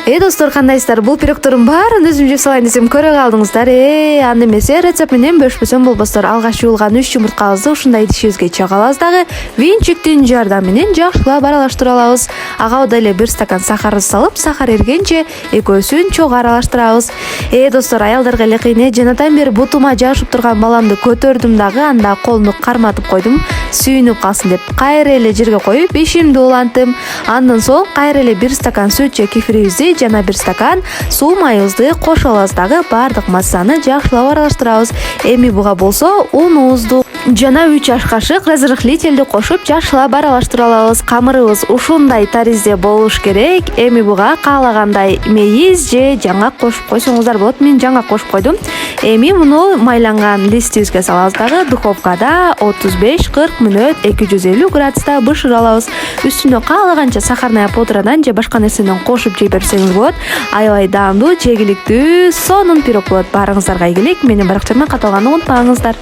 Достор, кандайсыздар? Бул пирогтордун баарын өзүм жеп салайын десем көрө калдыңыздар. Аны эмесе рецепт менен бөшпөсөм болбостор. Алгач жуулган 3 жумурткабызды ушундай идишибизге чыга алабыз дагы винчиктин жардамы менен жакшылап аралаштыра алабыз. Ага да эле 1 стакан сахар салып, сахар эригенче экөөсүн чогуу аралаштырабыз. Достор, аялдарга эле кыйын. Жанатан бери бутума жашып турган баламды көтөрдүм дагы, анда колуну карматып койдум, сүйүнүп калсын деп. Кайра эле жерге коюп, ишимди улантым. Андан соң кайра эле 1 стакан сүт же кефирибизди жана 1 стакан суу майыбызды кошо алабыз дагы баардык массаны жакшылап аралаштырабыз. Эми буга болсо унубузду жана 3 аш кашык разрыхлительди кошуп жакшылап аралаштыра алабыз. Камырыбыз ушундай таризде болуш керек. Эми буга каалагандай мейиз же жаңгак кошуп койсоңуздар болот. Мен жаңгак кошуп койдум. Эми муну майланган листибизге салабыз дагы духовкада 35-40 мүнөт 250 градуста бышыра алабыз. Үстүнө каалаганча сахарная пудрадан же башка нерседен кошуп жей берсеңиз болот. Аябай даамдуу, жегиликтүү, сонун пирог болот. Баарыңыздарга ийгилик. Менин баракчамдан каталганды унутпаңыздар.